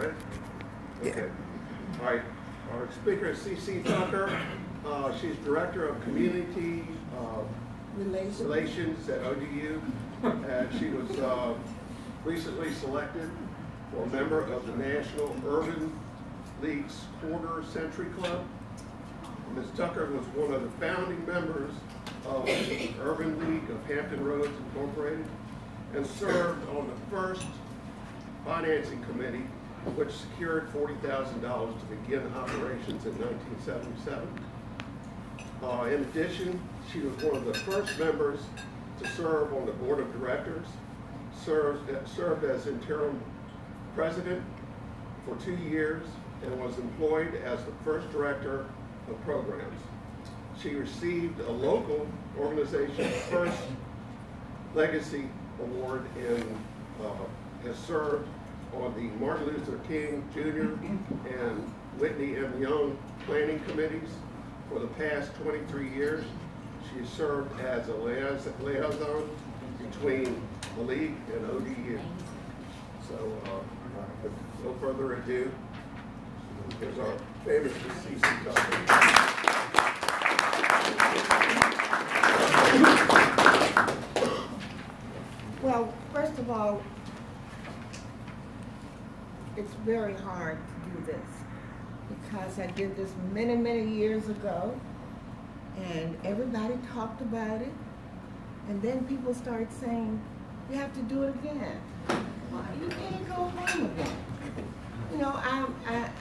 Ready? Okay. All right. Our speaker is Cecelia Tucker. She's Director of Community Relations at ODU. And she was recently selected for a member of the National Urban League's Quarter Century Club. Ms. Tucker was one of the founding members of the Urban League of Hampton Roads Incorporated and served on the first financing committee, which secured $40,000 to begin operations in 1977. In addition, she was one of the first members to serve on the board of directors, served as interim president for 2 years, and was employed as the first director of programs. She received a local organization's first Legacy Award and has served on the Martin Luther King Jr. and Whitney M. Young planning committees for the past 23 years. She served as a liaison between the League and ODU. So, with no further ado, here's our famous Cecelia Tucker. Well, first of all, it's very hard to do this because I did this many, many years ago, and everybody talked about it, and then people started saying, you have to do it again. Well, you can't go home again. You know,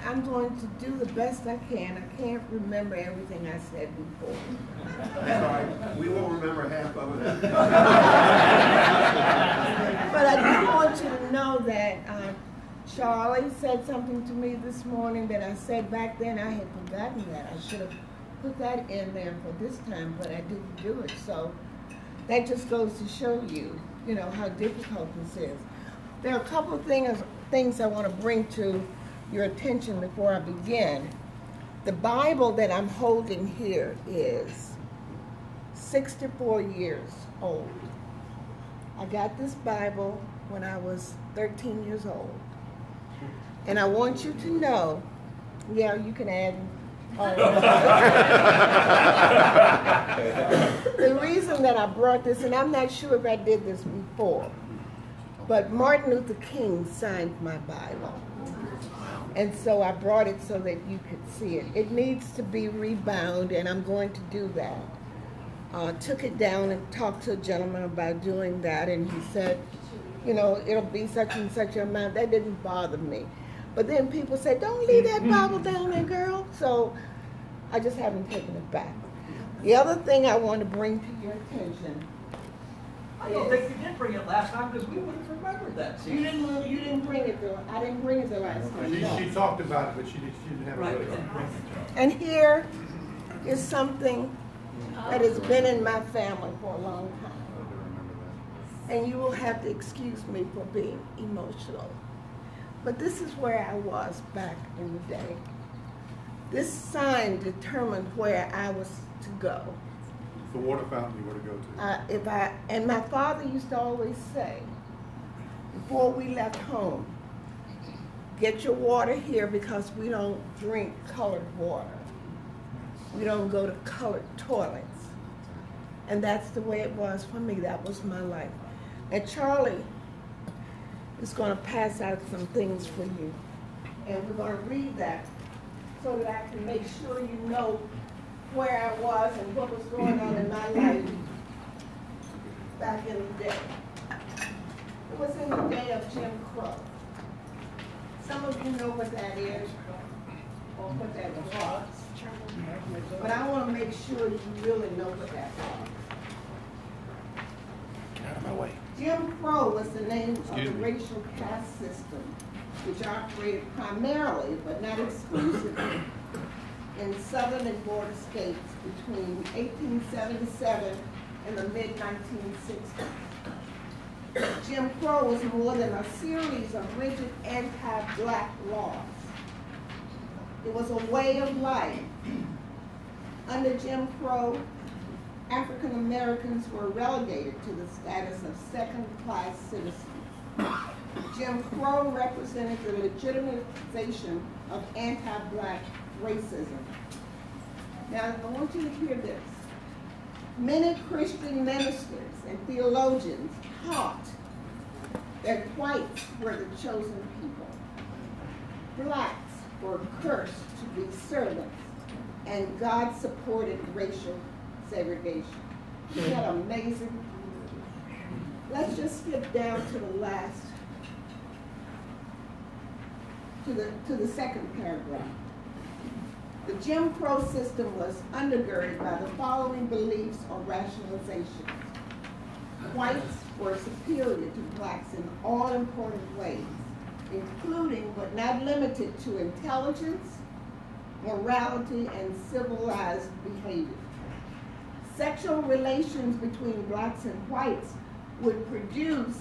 I'm going to do the best I can. I can't remember everything I said before. Sorry, we won't remember half of it. But I do want you to know that Charlie said something to me this morning that I said back then. I had forgotten that. I should have put that in there for this time, but I didn't do it. So that just goes to show you, you know, how difficult this is. There are a couple of things I want to bring to your attention before I begin. The Bible that I'm holding here is 64 years old. I got this Bible when I was 13 years old. And I want you to know, yeah, you can add. The reason that I brought this, and I'm not sure if I did this before, but Martin Luther King signed my Bible. And so I brought it so that you could see it. It needs to be rebound, and I'm going to do that. Took it down and talked to a gentleman about doing that, and he said, you know, it'll be such and such an amount. That didn't bother me. But then people said, don't leave that Bible down there, girl. So I just haven't taken it back. The other thing I want to bring to your attention, I don't think you did bring it last time because we would have remembered that. You didn't bring it though. I didn't bring it the last time. She talked about it, but she didn't have it really. And here is something that has been in my family for a long time. And you will have to excuse me for being emotional. But this is where I was back in the day. This sign determined where I was to go. The water fountain you were to go to. And my father used to always say, before we left home, get your water here because we don't drink colored water. We don't go to colored toilets. And that's the way it was for me. That was my life. And Charlie is going to pass out some things for you. And we're going to read that so that I can make sure you know where I was and what was going on in my life back in the day. It was in the day of Jim Crow. Some of you know what that is, or what that was. But I want to make sure you really know what that was. Get out of my way. Jim Crow was the name of the racial caste system, which operated primarily, but not exclusively, in southern and border states between 1877 and the mid-1960s. Jim Crow was more than a series of rigid anti-black laws. It was a way of life. Under Jim Crow, African Americans were relegated to the status of second-class citizens. Jim Crow represented the legitimization of anti-black racism. Now, I want you to hear this. Many Christian ministers and theologians taught that whites were the chosen people. Blacks were cursed to be servants, and God supported racial segregation. Isn't that amazing? Let's just skip down to the last, to the second paragraph. The Jim Crow system was undergirded by the following beliefs or rationalizations. Whites were superior to blacks in all important ways, including but not limited to intelligence, morality, and civilized behavior. Sexual relations between blacks and whites would produce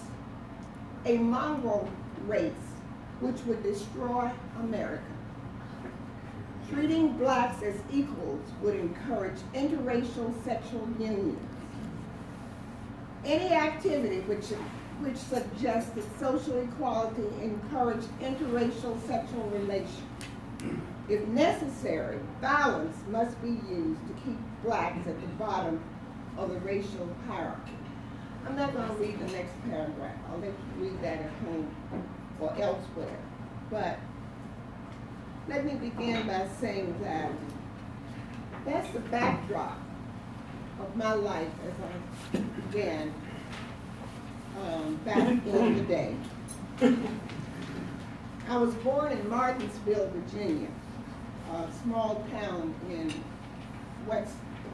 a mongrel race which would destroy America. Treating blacks as equals would encourage interracial sexual unions. Any activity which suggested social equality encouraged interracial sexual relations. If necessary, violence must be used to keep blacks at the bottom of the racial hierarchy. I'm not going to read the next paragraph. I'll let you read that at home or elsewhere. But let me begin by saying that that's the backdrop of my life as I began back in the day. I was born in Martinsville, Virginia, a small town in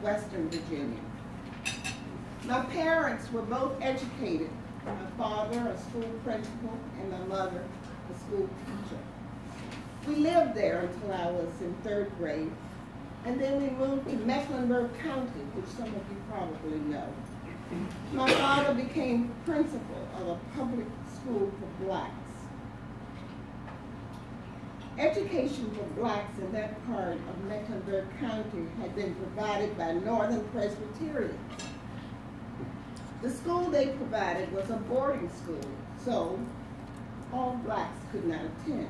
western Virginia. My parents were both educated. My father, a school principal, and my mother, a school teacher. We lived there until I was in 3rd grade, and then we moved to Mecklenburg County, which some of you probably know. My father became principal of a public school for blacks. Education for blacks in that part of Mecklenburg County had been provided by Northern Presbyterians. The school they provided was a boarding school, so all blacks could not attend.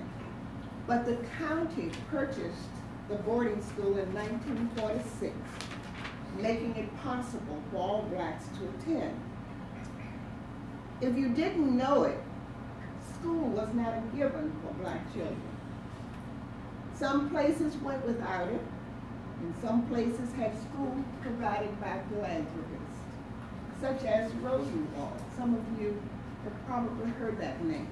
But the county purchased the boarding school in 1946, making it possible for all blacks to attend. If you didn't know it, school was not a given for black children. Some places went without it, and some places had school provided by philanthropists, such as Rosenwald. Some of you have probably heard that name.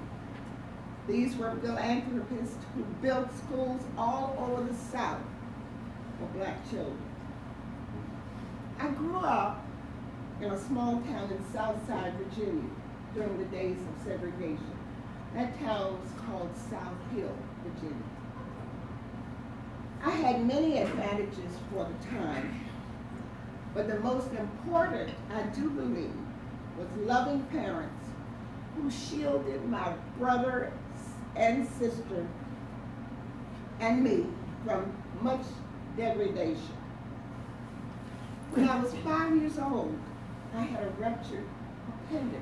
These were philanthropists who built schools all over the South for black children. I grew up in a small town in Southside Virginia during the days of segregation. That town was called South Hill, Virginia. I had many advantages for the time, but the most important, I do believe, was loving parents who shielded my brother and sister and me from much degradation. When I was 5 years old, I had a ruptured appendix.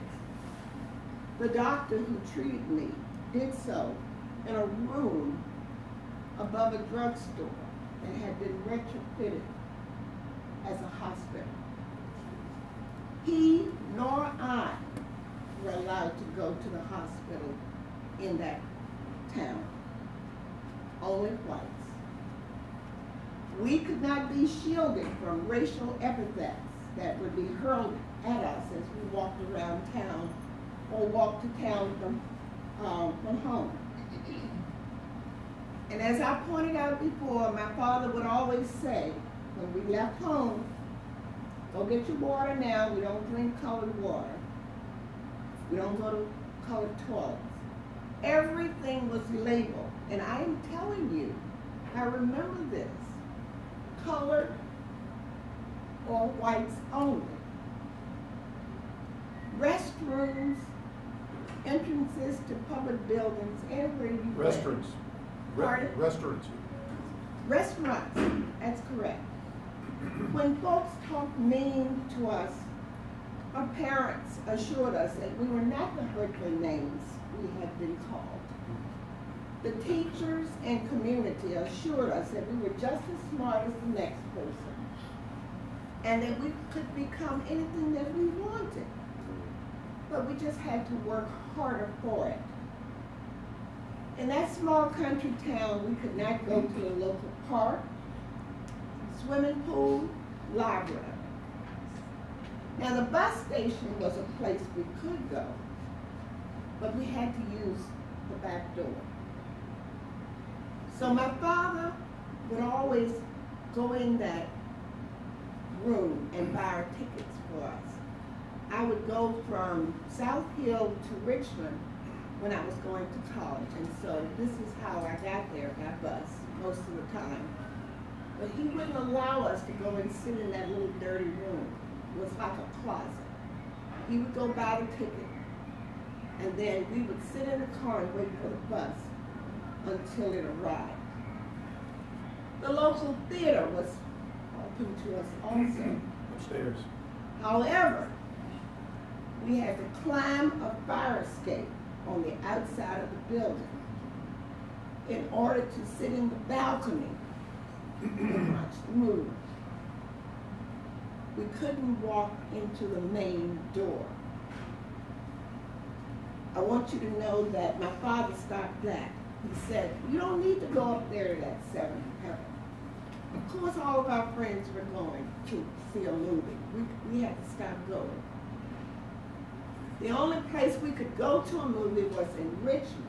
The doctor who treated me did so in a room above a drugstore that had been retrofitted as a hospital. He nor I were allowed to go to the hospital in that town. Only whites. We could not be shielded from racial epithets that would be hurled at us as we walked around town or walked to town from home. And as I pointed out before, my father would always say, when we left home, go get your water now. We don't drink colored water. We don't go to colored toilets. Everything was labeled. And I am telling you, I remember this, colored or whites only. Restrooms, entrances to public buildings, everywhere you went. Restaurants. Restaurants. Restaurants, that's correct. When folks talked mean to us, our parents assured us that we were not to hurt their names. we had been called. The teachers and community assured us that we were just as smart as the next person, and that we could become anything that we wanted. But we just had to work harder for it. In that small country town, we could not go to the local park, swimming pool, library. Now, the bus station was a place we could go, but we had to use the back door. So my father would always go in that room and buy our tickets for us. I would go from South Hill to Richmond when I was going to college, and so this is how I got there by bus most of the time. But he wouldn't allow us to go and sit in that little dirty room. It was like a closet. He would go buy the ticket, and then we would sit in the car and wait for the bus until it arrived. The local theater was open to us also. Upstairs. However, we had to climb a fire escape on the outside of the building in order to sit in the balcony and watch the movie. We couldn't walk into the main door. I want you to know that my father stopped that. He said, you don't need to go up there to that 7th heaven. Of course, all of our friends were going to see a movie. We had to stop going. The only place we could go to a movie was in Richmond,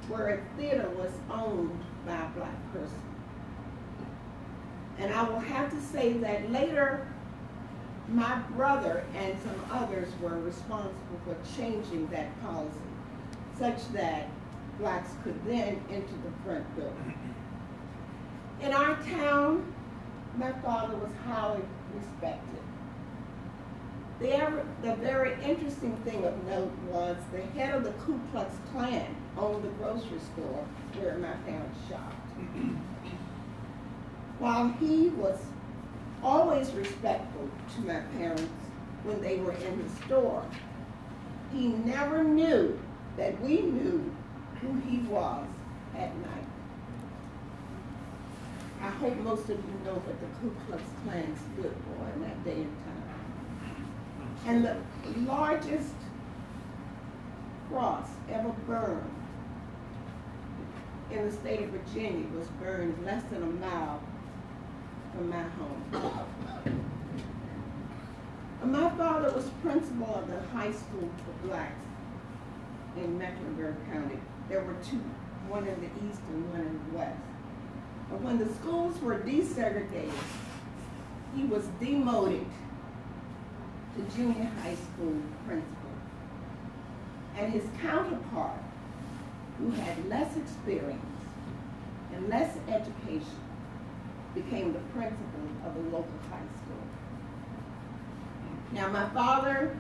where a theater was owned by a black person. And I will have to say that later, my brother and some others were responsible for changing that policy, such that blacks could then enter the front door. In our town, my father was highly respected. The very interesting thing of note was the head of the Ku Klux Klan owned the grocery store where my parents shopped. While he was always respectful to my parents when they were in the store, he never knew that we knew who he was at night. I hope most of you know what the Ku Klux Klan stood for in that day and time. And the largest cross ever burned in the state of Virginia was burned less than a mile from my home. My father was principal of the high school for blacks in Mecklenburg County. There were two, one in the east and one in the west. But when the schools were desegregated, he was demoted to junior high school principal. And his counterpart, who had less experience and less education, became the principal of the local high school. Now, my father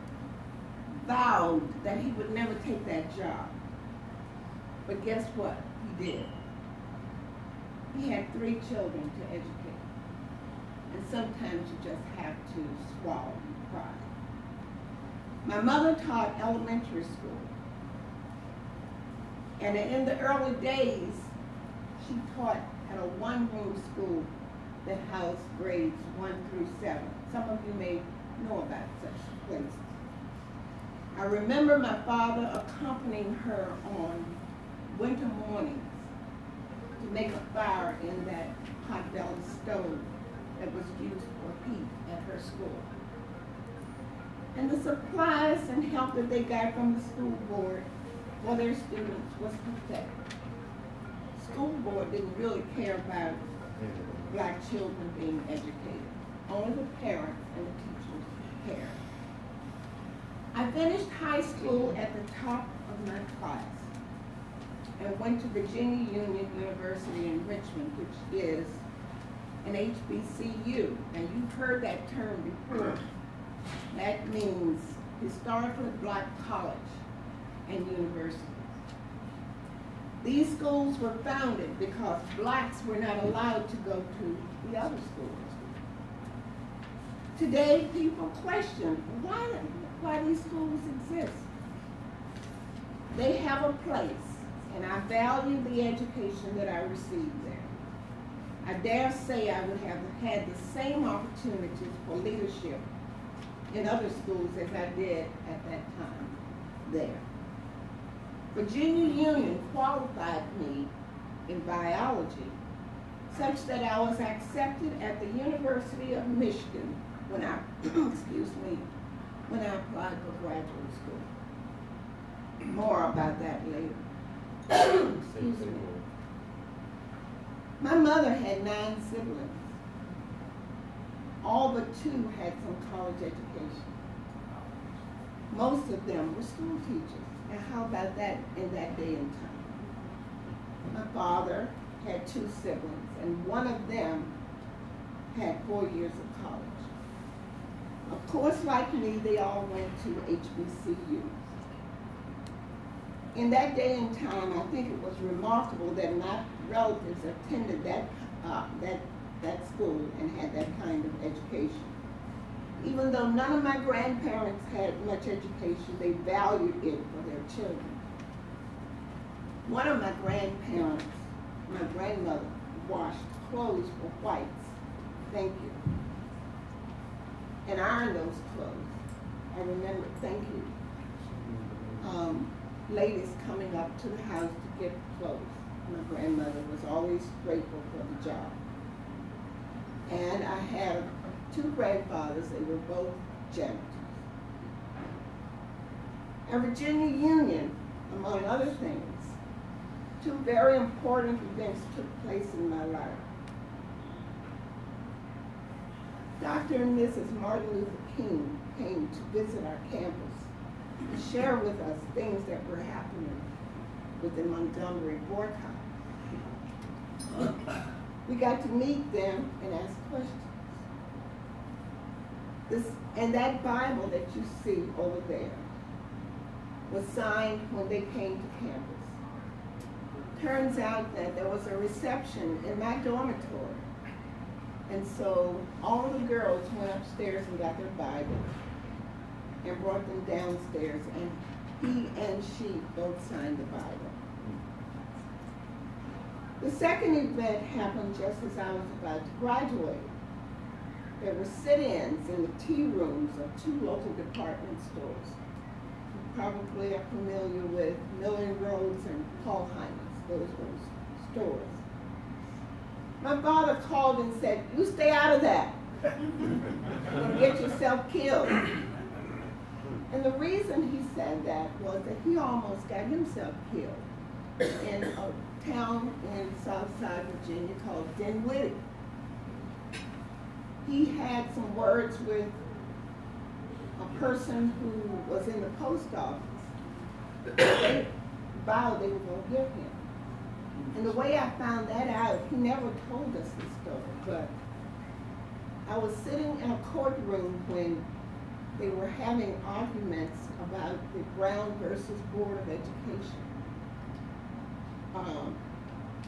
vowed that he would never take that job. But guess what? He did. He had 3 children to educate. And sometimes you just have to swallow pride. My mother taught elementary school. And in the early days, she taught at a one-room school that housed grades 1 through 7. Some of you may know about such places. I remember my father accompanying her on winter mornings to make a fire in that pot-bellied stove that was used for heat at her school. And the supplies and help that they got from the school board for their students was pathetic. School board didn't really care about black children being educated. Only the parents and the teachers cared. I finished high school at the top of my class and went to Virginia Union University in Richmond, which is an HBCU. And you've heard that term before. That means historically black college and university. These schools were founded because blacks were not allowed to go to the other schools. Today, people question why these schools exist. They have a place, and I value the education that I received there. I dare say I would have had the same opportunities for leadership in other schools as I did at that time there. Virginia Union qualified me in biology such that I was accepted at the University of Michigan when I, when I applied for graduate school. More about that later. Excuse me. My mother had 9 siblings. All but 2 had some college education. Most of them were school teachers. And how about that in that day and time? My father had 2 siblings, and one of them had 4 years of college. Of course, like me, they all went to HBCUs. In that day and time, I think it was remarkable that my relatives attended that school and had that kind of education. Even though none of my grandparents had much education, they valued it for their children. One of my grandparents, my grandmother, washed clothes for whites. Thank you. And ironed those clothes. I remember, thank you. Ladies coming up to the house to get clothes. My grandmother was always grateful for the job. And I had 2 grandfathers, they were both janitors. At Virginia Union, among other things, 2 very important events took place in my life. Dr. and Mrs. Martin Luther King came to visit our campus and share with us things that were happening with the Montgomery boycott. We got to meet them and ask questions. And that Bible that you see over there was signed when they came to campus. Turns out that there was a reception in my dormitory. And so all the girls went upstairs and got their Bibles and brought them downstairs, and he and she both signed the Bible. The second event happened just as I was about to graduate. There were sit-ins in the tea rooms of 2 local department stores. You probably are familiar with Miller Rhodes and Paul Heinz, those were stores. My father called and said, "You stay out of that. You're going to get yourself killed." And the reason he said that was that he almost got himself killed in a town in Southside Virginia called Dinwiddie. He had some words with a person who was in the post office. They vowed they were going to kill him. And the way I found that out, he never told us the story, but I was sitting in a courtroom when they were having arguments about the Brown versus Board of Education.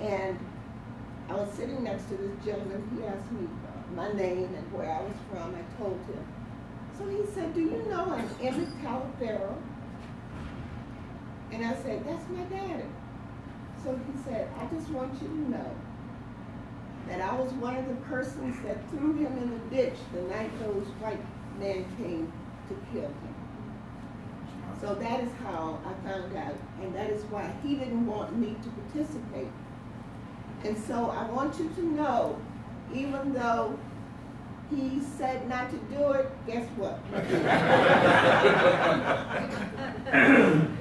And I was sitting next to this gentleman. He asked me my name and where I was from. I told him. So he said, "Do you know an Emmett Talifero?" And I said, "That's my daddy." So he said, "I just want you to know that I was one of the persons that threw him in the ditch the night those white men came to kill him." So that is how I found out, and that is why he didn't want me to participate. And so I want you to know, even though he said not to do it, guess what?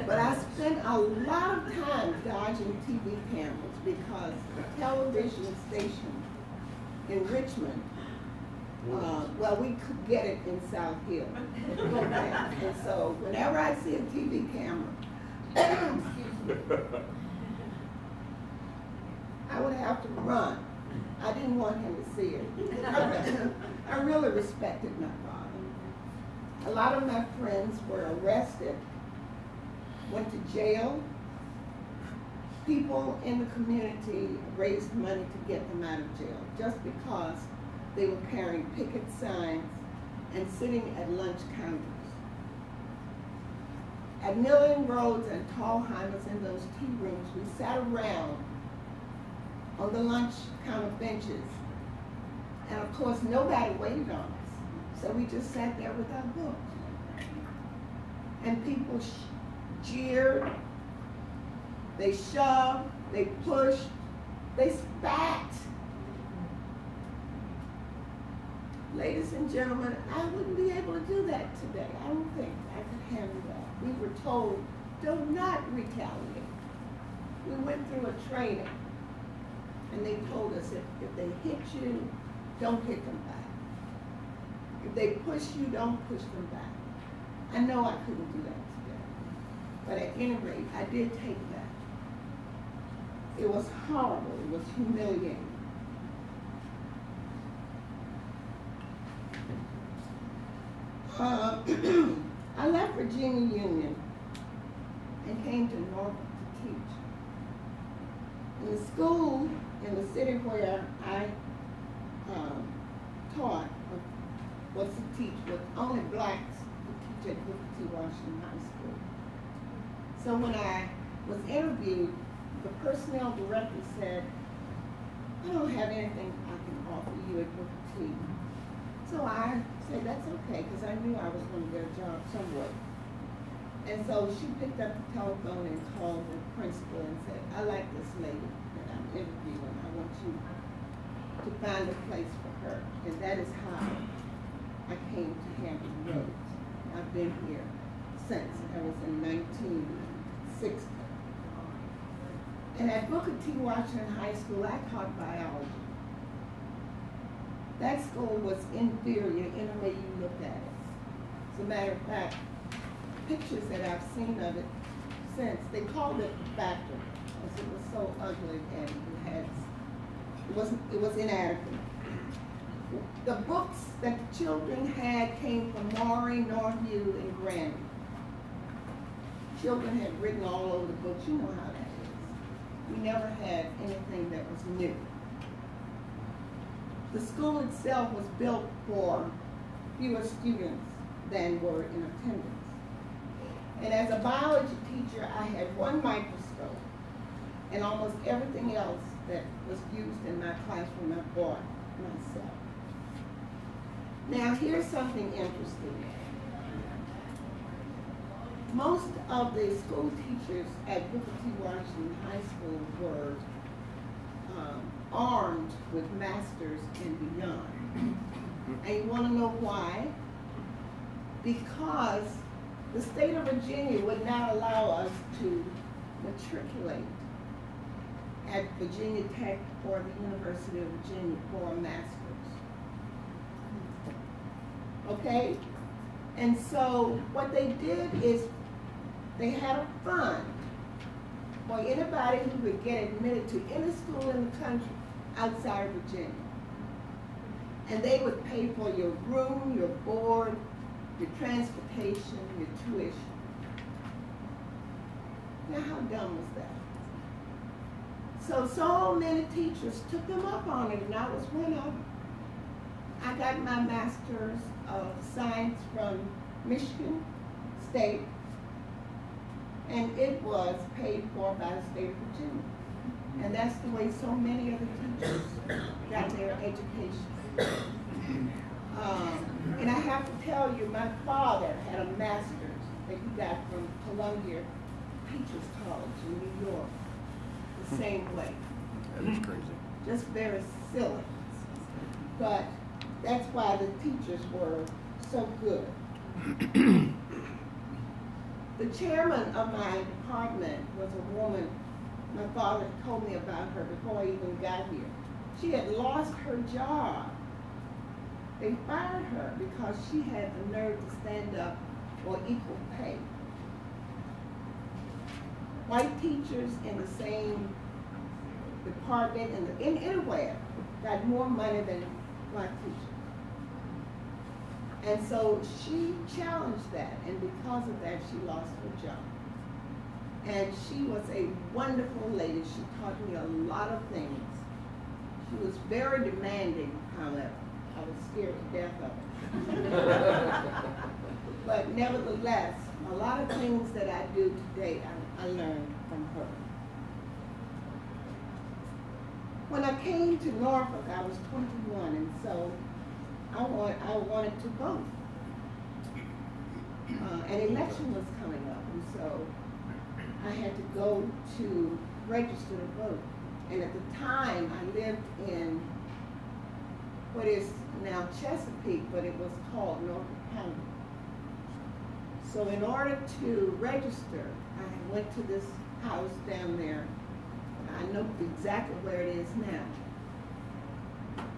But I spent a lot of time dodging TV cameras because the television station in Richmond, well, we could get it in South Hill. And so whenever I see a TV camera, excuse me, I would have to run. I didn't want him to see it. I really respected my father. A lot of my friends were arrested, went to jail. People in the community raised money to get them out of jail just because they were carrying picket signs and sitting at lunch counters. At Millen Roads and Tallheimers in those tea rooms, we sat around on the lunch counter benches. And of course, nobody waited on us. So we just sat there with our books. And people jeered, they shoved, they pushed, they spat. Ladies and gentlemen, I wouldn't be able to do that today. I don't think I could handle that. We were told, do not retaliate. We went through a training, and they told us if they hit you, don't hit them back. If they push you, don't push them back. I know I couldn't do that today, but at any rate, I did take that. It was horrible. It was humiliating. I left Virginia Union and came to Norfolk to teach. In the school in the city where I taught was to teach with only blacks who teach at Booker T. Washington High School. So when I was interviewed, the personnel director said, I don't have anything I can offer you at Booker T. So I said, that's okay, because I knew I was going to get a job somewhere. And so she picked up the telephone and called the principal and said, I like this lady that I'm interviewing. I want you to find a place for her. And that is how I came to Hampton Roads. I've been here since. I was in 1960. And at Booker T. Washington High School, I taught biology. That school was inferior in the way you looked at it. As a matter of fact, pictures that I've seen of it since, they called it the factory because it was so ugly and it was inadequate. The books that the children had came from Maury, Norview, and Granby. Children had written all over the books. You know how that is. We never had anything that was new. The school itself was built for fewer students than were in attendance. And as a biology teacher, I had one microscope, and almost everything else that was used in my classroom I bought myself. Now here's something interesting. Most of the school teachers at Booker T. Washington High School were armed with masters and beyond. And you want to know why? Because the state of Virginia would not allow us to matriculate at Virginia Tech or the University of Virginia for a master's. Okay? And so what they did is they had a fund for anybody who would get admitted to any school in the country outside of Virginia. And they would pay for your room, your board, your transportation, your tuition. Now how dumb was that? So many teachers took them up on it, and I was one of them. I got my master's of science from Michigan State, and it was paid for by the state of Virginia. And that's the way so many of the teachers got their education. And I have to tell you, my father had a master's that he got from Columbia Teachers College in New York, the same way. That is crazy. Just very silly. But that's why the teachers were so good. The chairman of my department was a woman. My father told me about her before I even got here. She had lost her job. They fired her because she had the nerve to stand up for equal pay. White teachers in the same department in anywhere got more money than black teachers. And so she challenged that, and because of that, she lost her job. And she was a wonderful lady. She taught me a lot of things. She was very demanding, however. I was scared to death of her. But nevertheless, a lot of things that I do today, I learned from her. When I came to Norfolk, I was 21, and so I wanted to vote. An election was coming up, and so I had to go to register to vote. And at the time, I lived in what is now Chesapeake, but it was called Norfolk County. So in order to register, I went to this house down there. I know exactly where it is now.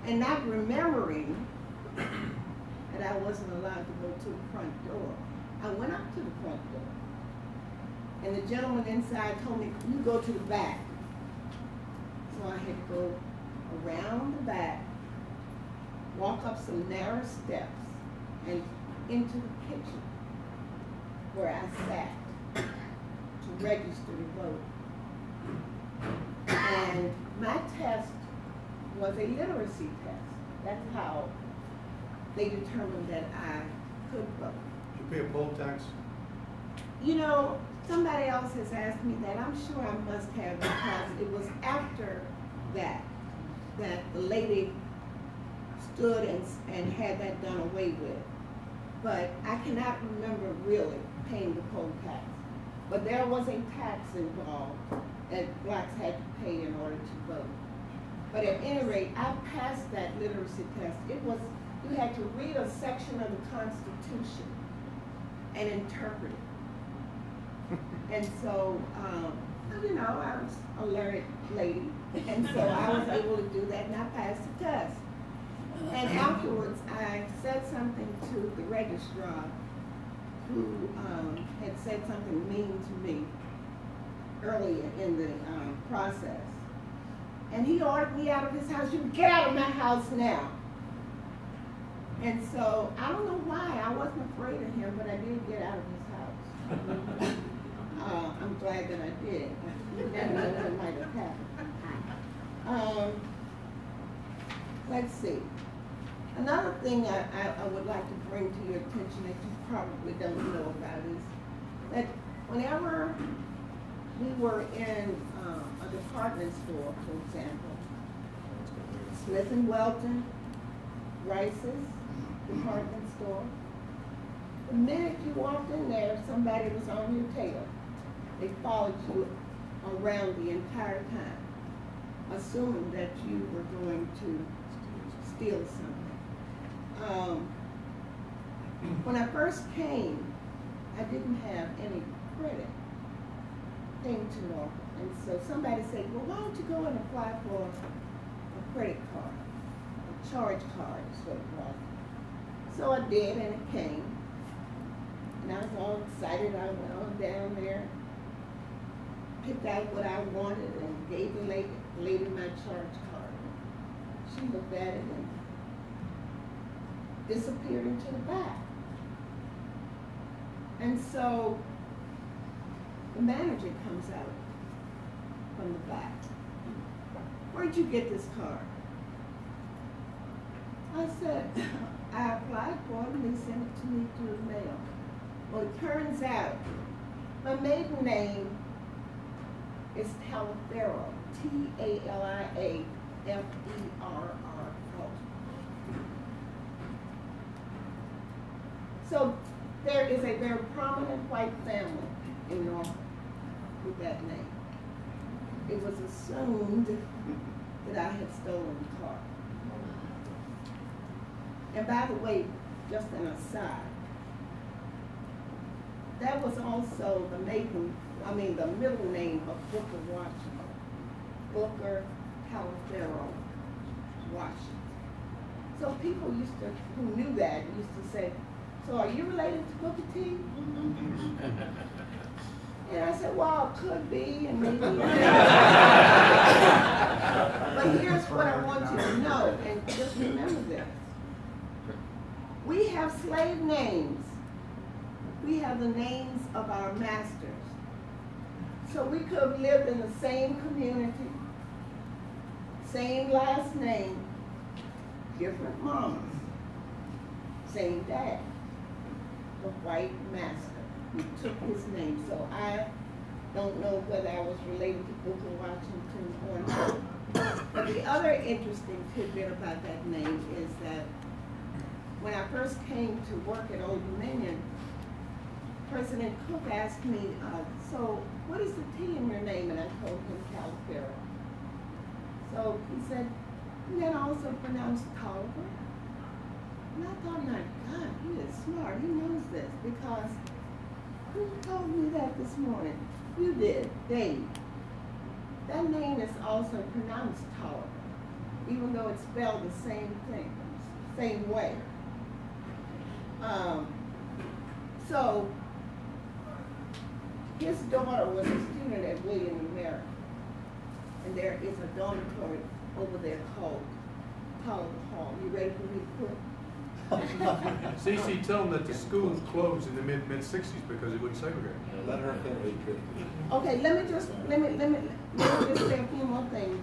And not remembering that I wasn't allowed to go to the front door, I went up to the front door. And the gentleman inside told me, you go to the back. So I had to go around the back, walk up some narrow steps, and into the kitchen where I sat to register to vote. And my test was a literacy test. That's how they determined that I could vote. Did you pay a poll tax? You know, somebody else has asked me that. I'm sure I must have, because it was after that the lady stood and had that done away with. But I cannot remember really paying the poll tax. But there was a tax involved that blacks had to pay in order to vote. But at any rate, I passed that literacy test. It was, you had to read a section of the Constitution and interpret it. And so, you know, I was a learned lady, and so I was able to do that, and I passed the test. And afterwards, I said something to the registrar, who had said something mean to me earlier in the process. And he ordered me out of his house. You get out of my house now. And so, I don't know why. I wasn't afraid of him, but I did get out of his house. I'm glad that I did. You never know what might have happened. Let's see. Another thing I would like to bring to your attention that you probably don't know about is that whenever we were in a department store, for example, Smith & Welton, Rice's department store, the minute you walked in there, somebody was on your tail. They followed you around the entire time, assuming that you were going to steal something. When I first came, I didn't have any credit. Came to Norfolk, and so somebody said, well, why don't you go and apply for a credit card, a charge card is what it was. So I did, and it came. And I was all excited. I went on down there, picked out what I wanted, and gave the lady my charge card. She looked at it and disappeared into the back. And so the manager comes out from the back. Where'd you get this card? I said, I applied for it and they sent it to me through the mail. Well, it turns out my maiden name is Taliaferro, Taliaferro. So there is a very prominent white family in Norfolk with that name. It was assumed that I had stolen the car. And by the way, just an aside, that was also the middle name of Booker Washington. Booker Taliaferro Washington. So people who knew that used to say, so are you related to Booker T? And I said, well, could be, and maybe. But here's what I want you to know, and just remember this. We have slave names. We have the names of our masters. So we could have lived in the same community, same last name, different mamas, same dad, the white master. we took his name. So I don't know whether I was related to Booker Washington or not. But the other interesting tidbit about that name is that when I first came to work at Old Dominion, President Cook asked me, so what is the T in your name? And I told him Calipero. So he said, isn't that also pronounced Tolliver? And I thought, my God, he is smart. He knows this because who told me that this morning? You did, Dave. That name is also pronounced Tolliver, even though it's spelled the same thing, same way. So his daughter was a student at William and Mary, and there is a dormitory over there called Tolliver Hall. You ready for me to quit? Cece, tell them that the school closed in the mid-60s because it wouldn't segregate. Let her finish. Okay, let me just say a few more things.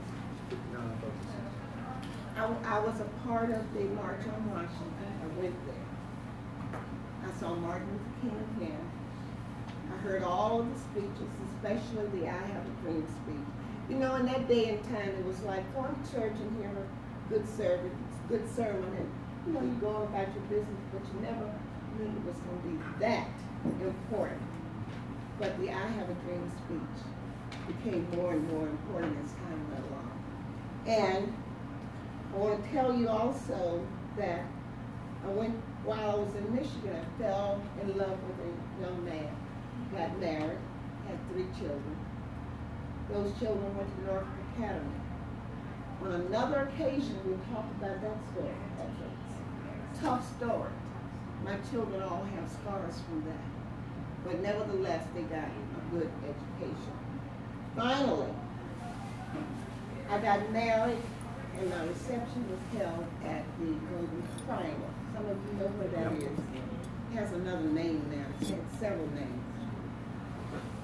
I was a part of the March on Washington. I went there. I saw Martin Luther King again. I heard all of the speeches, especially the I Have a Dream speech. You know, in that day and time, it was like going to church and hearing a good sermon, and you know, you go on about your business, but you never knew it was going to be that important. But the I Have a Dream speech became more and more important as time went along. And I want to tell you also that while I was in Michigan, I fell in love with a young man, got married, had 3 children. Those children went to Norfolk Academy. On another occasion, we'll talk about that story. That's a tough story. My children all have scars from that. But nevertheless, they got a good education. Finally, I got married, and my reception was held at the Golden Triangle. Some of you know where that is. It has another name now. It had several names.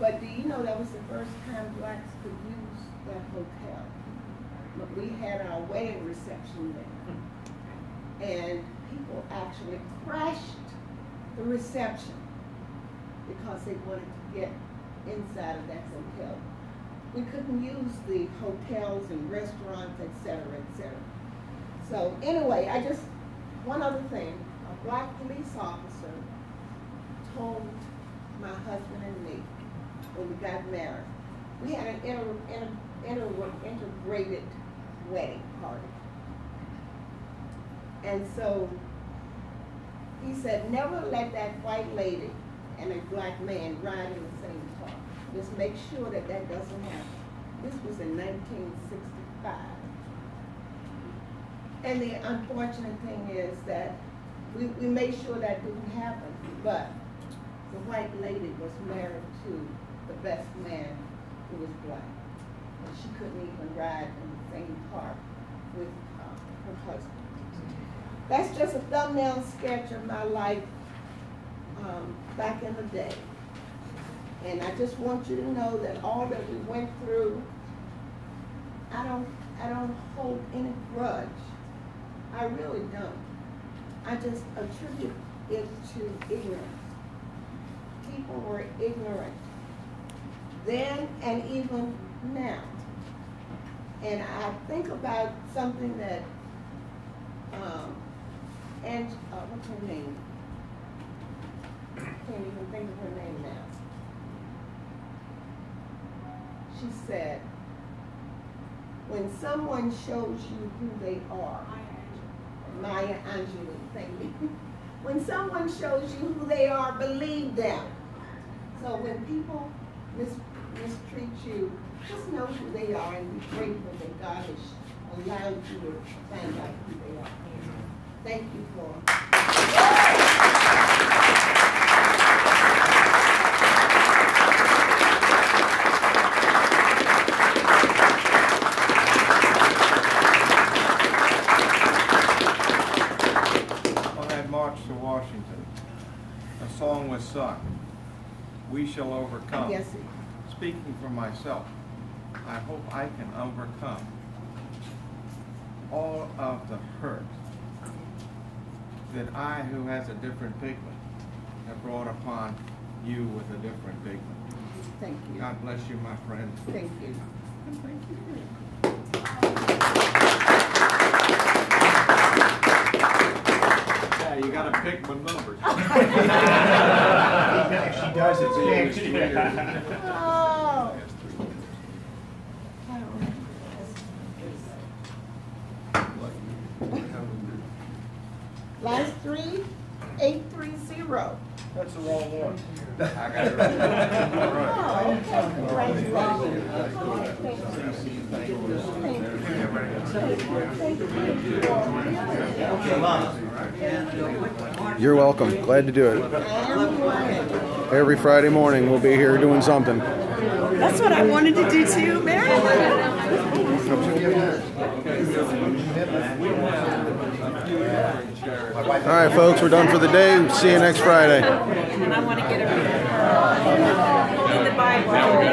But do you know that was the first time blacks could use that hotel? But we had our wedding reception there. And people actually crashed the reception because they wanted to get inside of that hotel. We couldn't use the hotels and restaurants, et cetera, et cetera. So anyway, one other thing, a black police officer told my husband and me when we got married. We had an integrated wedding party. And so he said, never let that white lady and a black man ride in the same car. Just make sure that that doesn't happen. This was in 1965. And the unfortunate thing is that we made sure that didn't happen, but the white lady was married to the best man who was black. And she couldn't even ride in the same car with her husband. That's just a thumbnail sketch of my life back in the day. And I just want you to know that all that we went through, I don't hold any grudge. I really don't. I just attribute it to ignorance. People were ignorant then and even now. And I think about something that, what's her name? Can't even think of her name now. She said, when someone shows you who they are, Maya Angelou, thank you. When someone shows you who they are, believe them. So when people mistreat you, just know who they are and be grateful that God has allowed you to find out who they are. Thank you for. To Washington, a song was sung, "We Shall Overcome." Yes, sir. Speaking for myself, I hope I can overcome all of the hurt that I, who has a different pigment, have brought upon you with a different dignity. Thank you. God bless you, my friend. Thank you. Yeah, you gotta pick my numbers. She does it, Oh. Last three, 830. That's the wrong one. I got it right. Oh, okay. Congratulations. Thank you. You're welcome. Glad to do it. Every Friday morning, we'll be here doing something. That's what I wanted to do too, Mary. All right, folks, we're done for the day. See you next Friday. And I want to get her in the Bible.